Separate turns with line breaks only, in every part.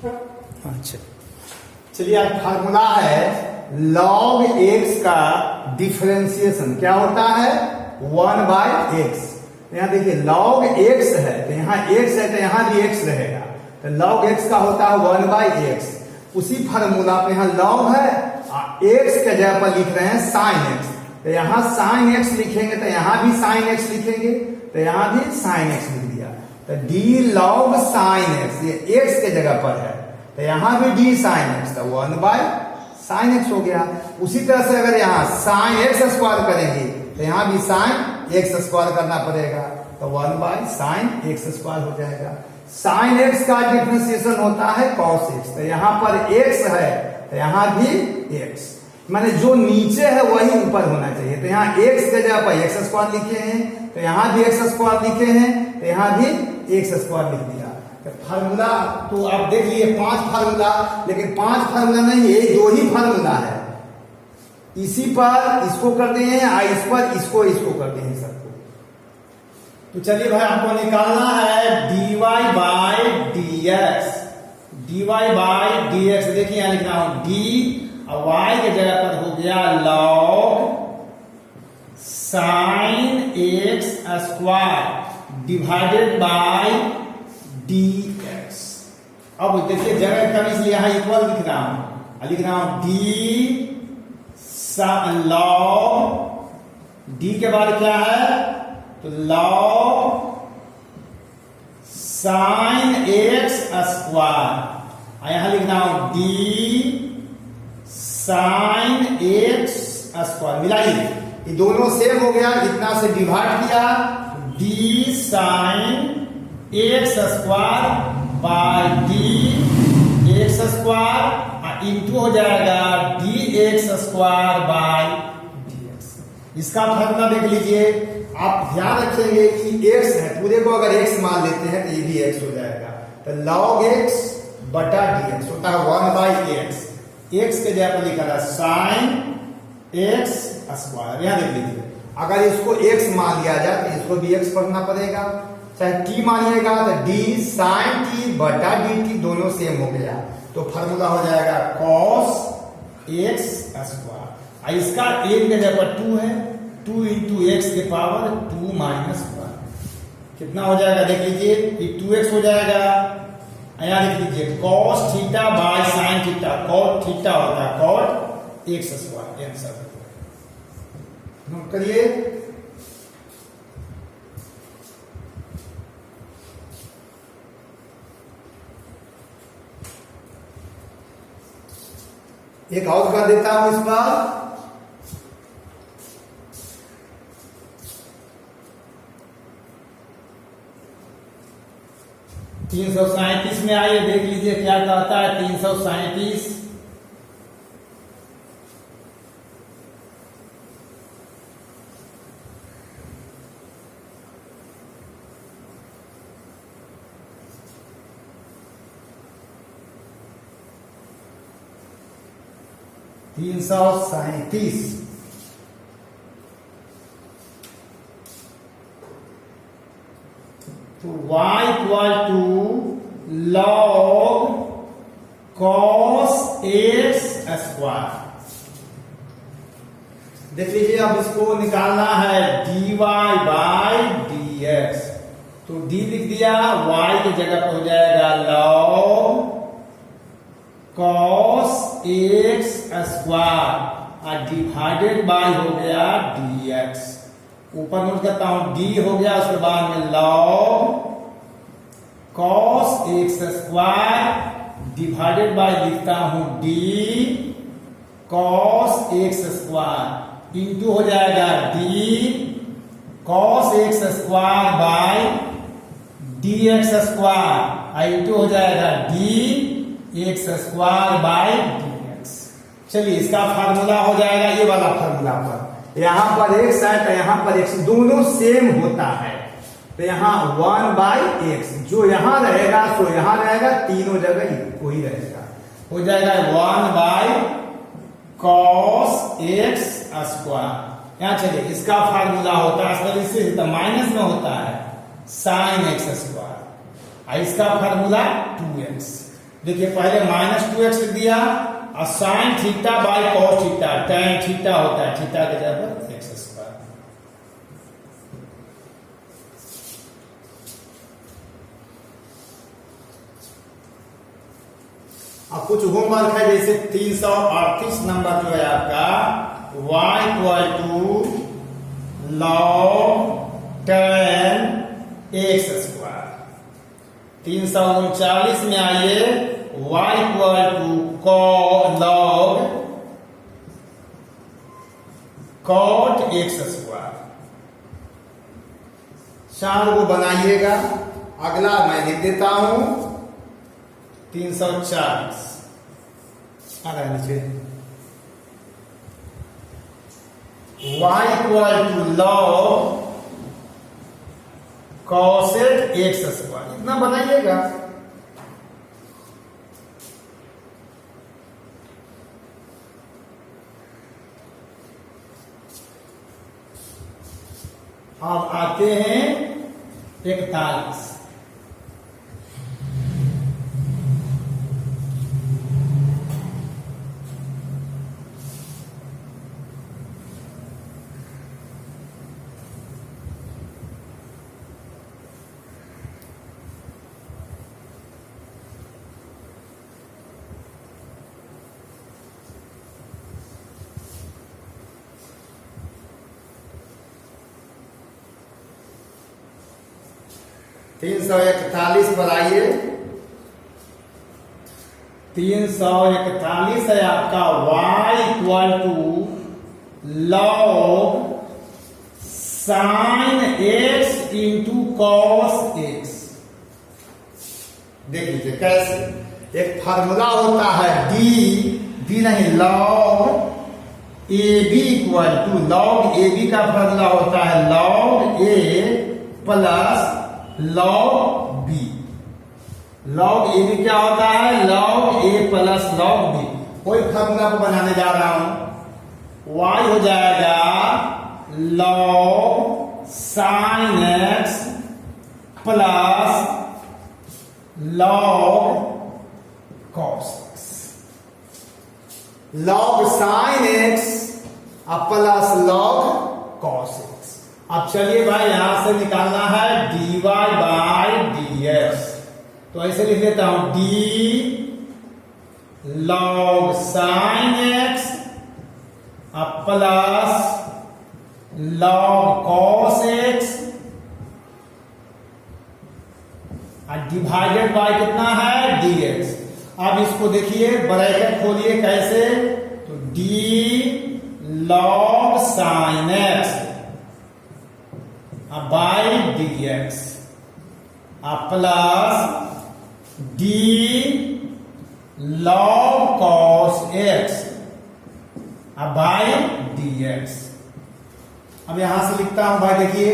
अच्छा चलिए, आज फार्मूला है log x का डिफरेंशिएशन क्या होता है 1/x। यहाँ देखिए log x है तो यहाँ x है तो यहाँ भी x रहेगा, तो log x का होता है 1/x। उसी फार्मूला पे यहाँ log है, x के जगह पर लिख रहे हैं sin x, तो यहाँ sin x लिखेंगे तो यहाँ भी sin x लिखेंगे, तो यहाँ भी sin x लिख दिया, तो d log sin x ये x के जगह पर है, तो यहाँ भी d sin x, तो 1/sin x हो गया। उसी तरह से अगर यहाँ sin x स्क्वायर करेंगे तो यहाँ भी sin x स्क्वायर करना पड़ेगा, तो 1/sin x स्क्वायर हो जाएगा। sin x का डिफरेंशिएशन होता है cos x, तो यहाँ पर x है तो यहाँ भी x, माने जो नीचे है वही ऊपर होना चाहिए, तो यहाँ x के जगह पर x स्क्वायर लिखे हैं, तो यहाँ भी x स्क्वायर लिखे हैं, तो यहाँ भी x स्क्वायर लिख दिया। फार्मूला तो आप देख लिए 5 फार्मूला, लेकिन 5 फार्मूला नहीं, ये 2 ही फार्मूला है। इसी पर इसको कर दिए हैं, इस पर इसको कर दिए हैं सबको। तो चलिए भाई, आपको निकालना है dy/dx। देखिए यहां लिख रहा हूं d और y के जगह पर हो गया log sin x square divided by dx। अब देखिए जगह कम, इसलिए यहां इक्वल लिख रहा हूं d log d के बाद क्या है तो log sin x स्क्वायर, यहां लिख रहा हूं d sin x स्क्वायर, मिलाइए ये दोनों सेम हो गया, इतना से डिवाइड किया d sin x square by dx square into हो जाएगा dx स्क्वायर बाय dx। इसका फॉर्मूला देख लीजिए, आप ध्यान रखेंगे कि x है, पूरे को अगर x मान लेते हैं तो ये भी x हो जाएगा, तो log x बटा dx होता है 1/x। x के जगह पर लिखा है sin x स्क्वायर, यहां देख लीजिए, अगर इसको x मान लिया जाए तो इसको भी x पढ़ना पड़ेगा, चाहे t मानिएगा तो d sin t बटा dt, दोनों सेम हो गया, तो फार्मूला हो जाएगा cos x स्क्वायर। इसका एक के जगह पर 2 है, 2 इंटू x के पावर 2 माइनस 1 कितना हो जाएगा देख लीजिए, ये 2x हो जाएगा। यहां लिख लीजिए cos theta by sin theta, cot theta होता है cot x square, answer note करिए। एक और कर देता हूं इस बार, तीन सौ 37 में आइए देख लीजिए क्या कहता है 337। तो y equal to log cos x square. देख लीजिए, अब इसको निकालना है dy बाय dx, तो d लिख दिया, y की जगह पर हो जाएगा log cos x स्क्वायर और डिवाइडेड बाय हो गया dx। ऊपर नोट करता हूं d हो गया, उसके बाद में log cos x square divided by लिखता हूं d cos x square into हो जाएगा d cos x square by dx square into हो जाएगा d x square by dx। चलिए इसका फार्मूला हो जाएगा ये वाला फार्मूला पर, यहां पर x है तो यहां पर x, दोनों सेम होता है, तो यहां 1/x जो यहां रहेगा सो यहां रहेगा, तीनों जगह वही रहेगा, हो जाएगा 1/cos x स्क्वायर। यहां चलिए इसका फार्मूला होता है, इससे माइनस में होता है sin x स्क्वायर, इसका फार्मूला 2x। देखिए पहले -2x लिख दिया और sine theta by cos theta, tan theta होता है, थीटा के जगह पर x स्क्वायर। अब कुछ होमवर्क है, जैसे 338 नंबर जो है आपका y equal to log tan x square. 339 में आइए y equal to log cot x square. चार को बनाइएगा। अगला मैं लिख देता हूं 340 आ रहा है नीचे, y equal to log cosec x square. इतना बनाइएगा। अब आते हैं 41। तीन सौ 41 पर आइए। 341 है आपका y equal to log sine x into cos x। देख लीजिए कैसे, एक फार्मूला होता है डी नहीं log ab equal to log ab का फार्मूला होता है log a plus log b। log ab क्या होता है, log a plus log b। कोई फार्मूला को बनाने जा रहा हूं, y हो जाएगा log sin x plus log cos x। log sin x plus log cos x। अब चलिए भाई यहां से निकालना है dy बाई dx, तो ऐसे लिख देता हूं d log sin x plus log cos x divided by कितना है dx। अब इसको देखिए ब्रैकेट खोलिए कैसे, तो d log sin x by dx plus d log cos x by dx। अब यहां से लिखता हूं भाई, देखिए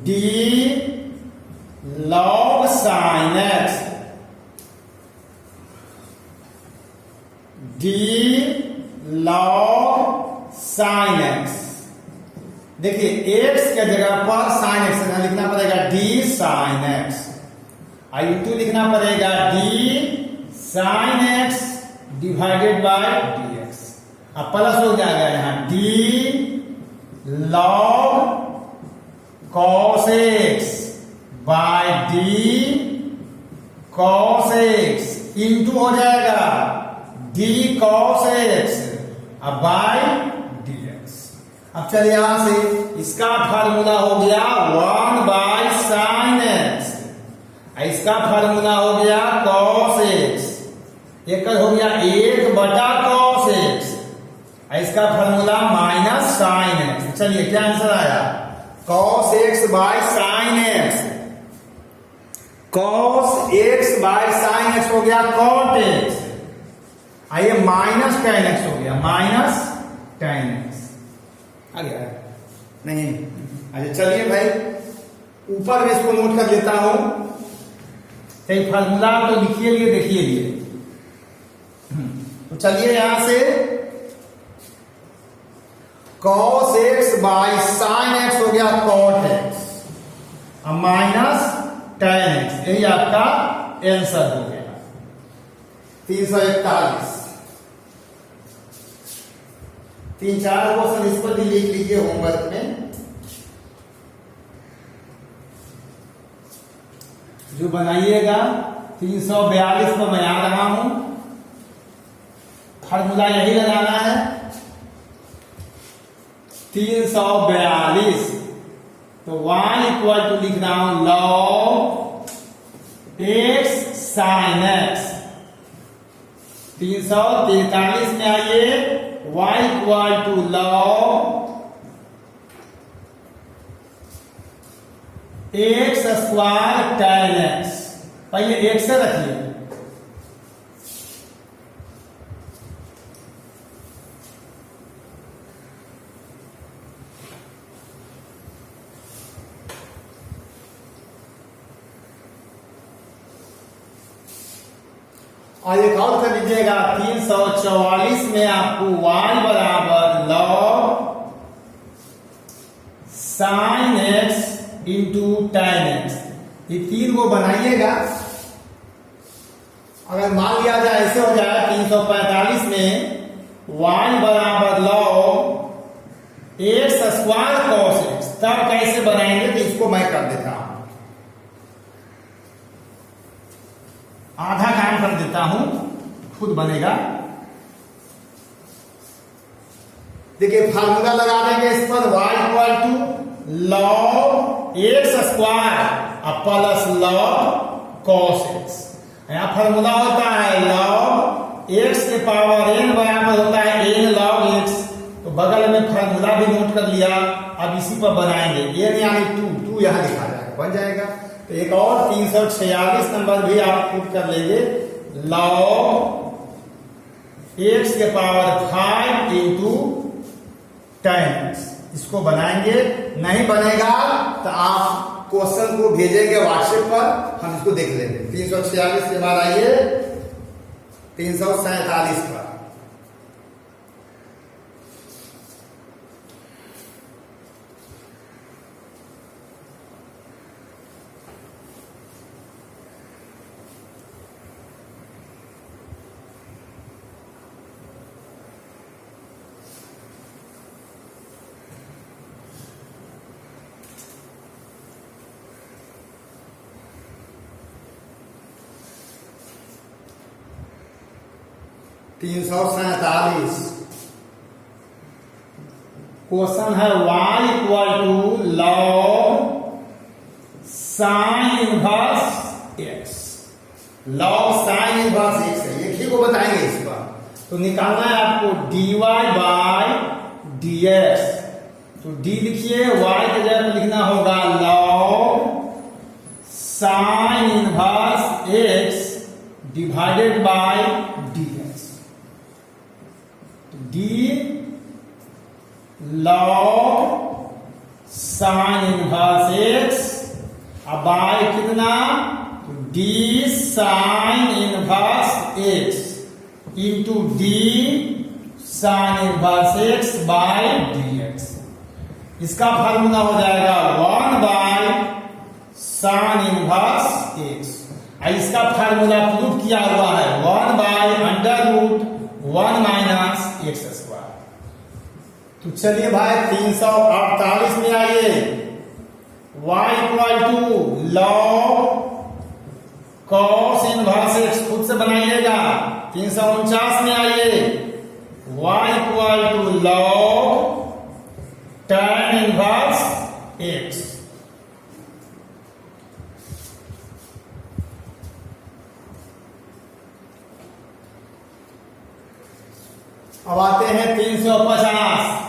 d log sin x d log sin x। देखिए x के जगह पर sin x लिखना पड़ेगा d sin x, इंटू लिखना पड़ेगा d sin x divided by dx। अब प्लस हो जाएगा यहां d log cos x bye d cos x into हो जाएगा d cos x bye dx। अब चलिए यहां से इसका फार्मूला हो गया 1 बाय साइन एक्स, इसका फार्मूला हो गया cos x, एक हो गया 1 बटा cos x, इसका फार्मूला माइनस साइन एक्स। चलिए क्या आंसर आया, cos x by sine x, cos x by sine x हो गया cot x, आइए माइनस tan x हो गया माइनस tan x। आ गया नहीं, अच्छा चलिए भाई ऊपर में इसको नोट कर लेता हूं, तो फार्मूला तो लिखिए लिए देखिए लिए। तो चलिए यहां से cos x by sine x हो गया cot x minus tan x, यही आपका आंसर हो गया। 341। 3-4 क्वेश्चन इस पर भी लिख लीजिए होमवर्क में। जो बनाइएगा 342 पर मैं आ रहा हूं, फार्मूला यही लगाना है 342। तो y इक्वल टू लिख रहा हूं log x sin x। 343 में आइए, y equal to log x square tan x। पहले x से रखिए, और एक और कर लीजिएगा 344 में आपको y बराबर log sin x into tan x। ये तीन को बनाइएगा। अगर मान लिया जाए ऐसे हो जाए 345 में y बराबर log x square cos x, तब कैसे बनाएंगे तो इसको मैं कर देता हूं, आधा काम कर देता हूं, खुद बनेगा। देखिए फार्मूला लगा देंगे इस पर, y equal to log x square plus log cos x। यहां फार्मूला होता है log x के पावर n बराबर होता है n log x। तो बगल में फार्मूला भी नोट कर लिया। अब इसी पर बनाएंगे, n यानी 2 यहां लिखा जाएगा, बन जाएगा। तो एक और 346 नंबर भी आप पुट कर लेंगे, log x के पावर 5 इंटू tan x। इसको बनाएंगे। नहीं बनेगा तो आप क्वेश्चन को भेजेंगे व्हाट्सएप पर, हम इसको देख लेंगे। 346 के बाद आइए 347 पर। क्वेश्चन है y equal to log sin inverse x। log sin inverse x है, एक ही को बताएंगे इस पर। तो निकालना है आपको dy बाय dx। तो d लिखिए, y के जगह में लिखना होगा log sin inverse x divided by dx। d log sin inverse x, अब बाय कितना, तो d sin inverse x into d sin inverse x bye dx। इसका फार्मूला हो जाएगा 1 बाय sin इनवर्स x। इसका फार्मूला प्रूफ किया हुआ है 1 by under root 1 minus x square. तो चलिए भाई 348 में आइए, y equal to log cos inverse x, खुद से बनाइएगा। 349 में आइए, y equal to log tan inverse x। अब आते हैं 350।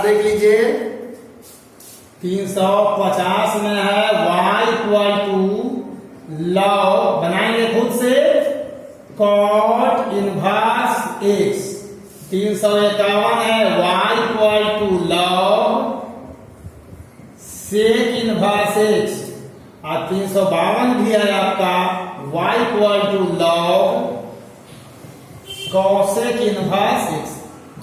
देख लीजिए, 350 में है y इक्वल टू log, बनाएंगे खुद से, cot इनवर्स x। 351 है y equal to log sec inverse x। और 352 भी है आपका y equal to log cosec inverse x.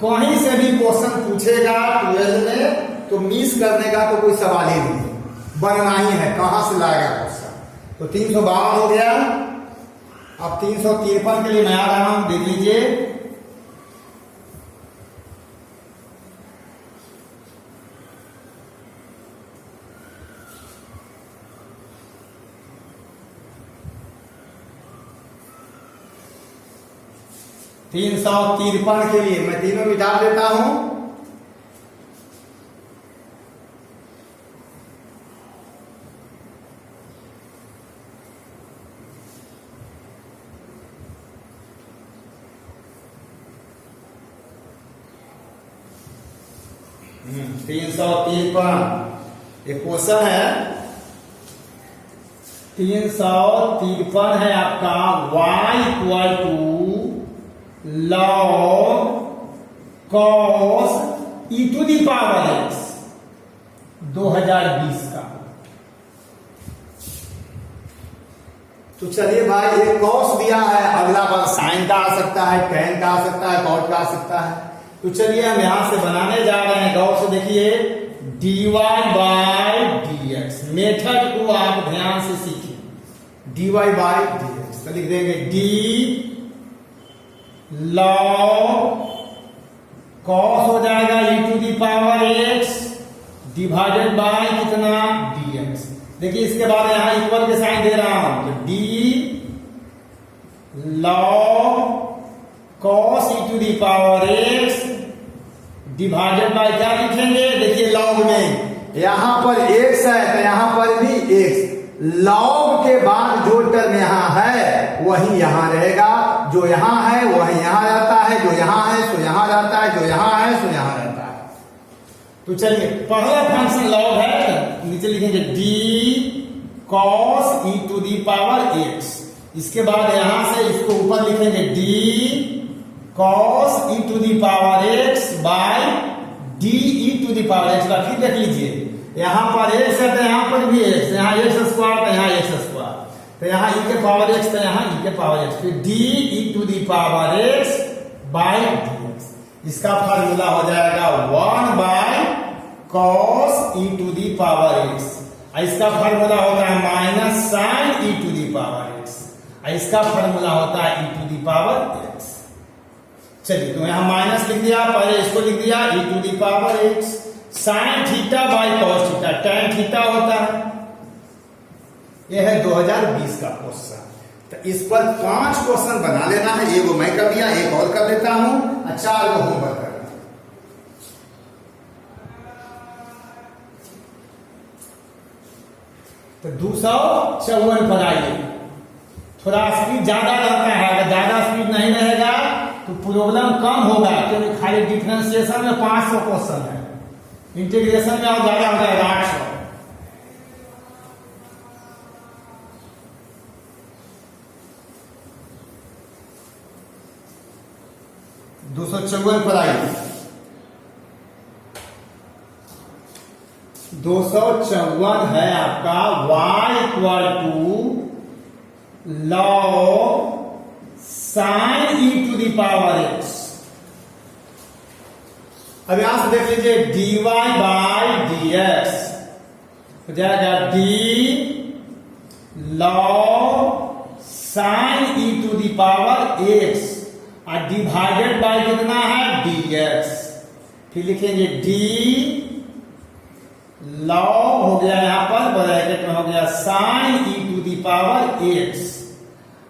कहीं से भी क्वेश्चन पूछेगा 12 में तो मिस करने का तो कोई सवाल ही नहीं, बनना ही है, कहां से लाएगा क्वेश्चन। तो 352 हो गया। अब 353 के लिए मैं आ रहा हूं, देख लीजिए। तीन सौ 53 के लिए मैं तीनों मिटा देता हूं। तीन सौ 53 एक क्वेश्चन है। 353 है आपका y equal to log cos e to the power x 2020 का। तो चलिए भाई, एक कॉस दिया है, अगला बार साइन का आ सकता है, टेन का आ सकता है, कॉट का आ सकता है। तो चलिए हम यहां से बनाने जा रहे हैं। गौर से देखिए, dy बाय dx मेथड को आप ध्यान से सीखिए। dy बाय dx तो लिख देंगे d लॉग कॉस हो जाएगा e to the power x divided by कितना dx। देखिए इसके बाद यहां इक्वल के साइन दे रहा हूं, तो d log cos e to the power x divided by क्या लिखेंगे। देखिए लॉग में यहां पर x है तो यहां पर भी x, लॉग के बाद जो टर्म यहां है वही यहां रहेगा, जो यहां है वही यहां रहता है, जो यहां है सो यहां रहता है, जो यहां है सो यहां रहता है। तो चलिए पहला फंक्शन लॉग है, नीचे लिखेंगे d cos e to the power x। इसके बाद यहां से इसको ऊपर लिखेंगे d cos e to the power x bye d e to the power x। फिर देख लीजिए, यहां पर x है तो यहां पर भी x, यहां x स्क्वायर तो यहां x स्क्वायर, तो यहां e के पावर x तो यहां e के पावर x, फिर d e to the power x bye dx। इसका फार्मूला हो जाएगा 1 by cos e to the power x। इसका फार्मूला होता है minus sine e to the power x। इसका फार्मूला होता है e to the power x। चलिए तो यहां माइनस लिख दिया, पहले इसको लिख दिया e to the power x sine theta by cos theta, tan theta होता है। यह है 2020 का क्वेश्चन। तो इस पर 5 क्वेश्चन बना लेना है, एगो मैं कर दिया, एक और कर लेता हूं, 4 को होमवर्क करना। तो 254 पर आइए। थोड़ा स्पीड ज्यादा रहता है, अगर ज्यादा स्पीड नहीं रहेगा तो प्रॉब्लम कम होगा, क्योंकि खाली डिफरेंशिएशन में 500 क्वेश्चन है, इंटीग्रेशन में और ज्यादा हो जाएगा 800। पर आइए। 254 है आपका y equal to log sine e to the power x। अब यहां से देख लीजिए dy बाय dx हो जाएगा d log sine e to the power x और डिवाइडेड बाय कितना है dx। फिर लिखेंगे d लॉग हो गया यहां पर ब्रैकेट में हो गया sine e to the power x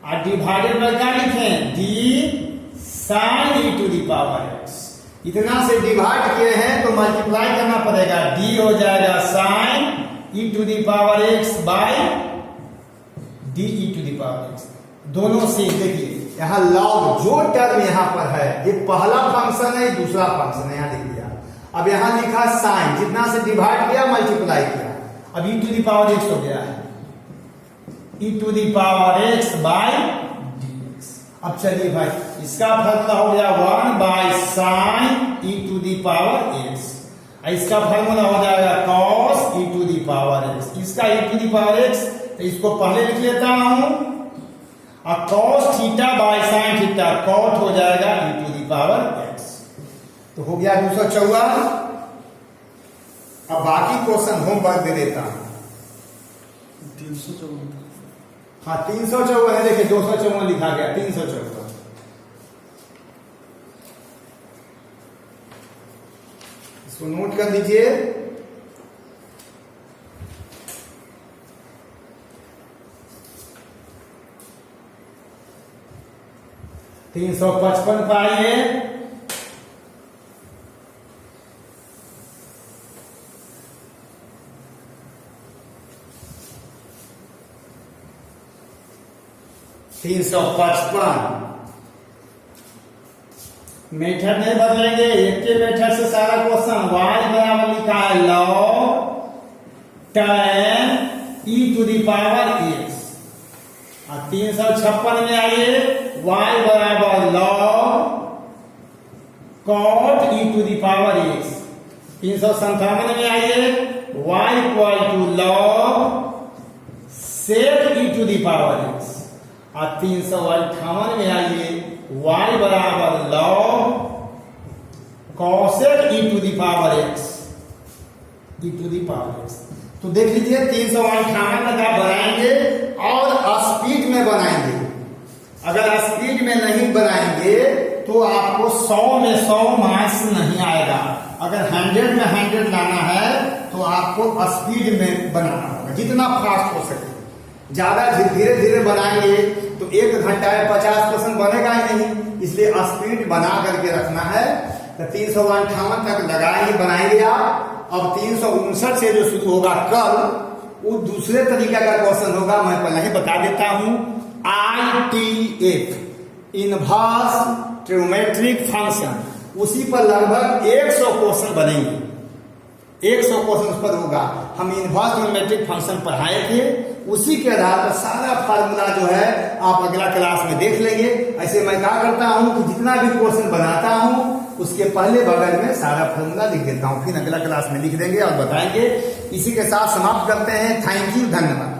और डिवाइडेड बाय क्या लिखें d sine e to the power x। इतना से डिवाइड किए हैं तो मल्टीप्लाई करना पड़ेगा, d हो जाएगा sine e to the power x bye d e to the power x। दोनों से देखिए यहां लॉग जो टर्म यहां पर है ये पहला फंक्शन है, दूसरा फंक्शन है, यहां लिख दिया। अब यहां लिखा साइन, जितना से डिवाइड किया मल्टीप्लाई किया, अब e to the power x हो गया है e to the power x bye dx। अब चलिए भाई इसका फार्मूला हो गया 1 by sine e to the power x। इसका फार्मूला हो जाएगा cos e to the power x। इसका e to the power x तो इसको पहले लिख लेता हूं और cos theta by sin theta cot हो जाएगा e to the power x। तो हो गया 254। अब बाकी क्वेश्चन होमवर्क दे देता हूं।
354।
हाँ 354 है, देखिए 254 लिखा गया, 354। इसको नोट कर लीजिए। तीन 355 पाइए, तीन 355 मेथड नहीं बदलेंगे, एक के मेथड से सारा क्वेश्चन। y बराबर लिखा है log tan e to the power x। और 356 में आइए, y बराबर log cot e to the power x। 357 में आइए, y equal to log sec e to the power x। और 358 में आइए, y बराबर log cosec e to the power x, e to the power x। तो देख लीजिए 358 तक आप बनाएंगे और स्पीड में बनाएंगे। अगर स्पीड में नहीं बनाएंगे तो आपको 100 में 100 मार्क्स नहीं आएगा। अगर 100 में 100 लाना है तो आपको स्पीड में बनाना होगा, जितना फास्ट हो सके। ज्यादा धीरे धीरे बनाएंगे तो 1 घंटा में 50% बनेगा ही नहीं, इसलिए स्पीड बना करके रखना है। तो 358 तक लगाएंगे, बनाएंगे आप। अब 359 से जो शुरू होगा कल, वो दूसरे तरीका का क्वेश्चन होगा, मैं पहले ही बता देता हूं। ITF, इनवर्स ट्रिग्नोमेट्रिक फंक्शन, उसी पर लगभग 100 क्वेश्चन बनेंगे। 100 क्वेश्चन उस पर होगा। हम इनवर्स ट्रिग्नोमेट्रिक फंक्शन पढ़ाए थे, उसी के आधार पर सारा फार्मूला जो है आप अगला क्लास में देख लेंगे। ऐसे मैं क्या करता हूं कि जितना भी क्वेश्चन बनाता हूं उसके पहले बगल में सारा फार्मूला लिख देता हूं, फिर अगला क्लास में लिख देंगे और बताएंगे। इसी के साथ समाप्त करते हैं। थैंक यू, धन्यवाद।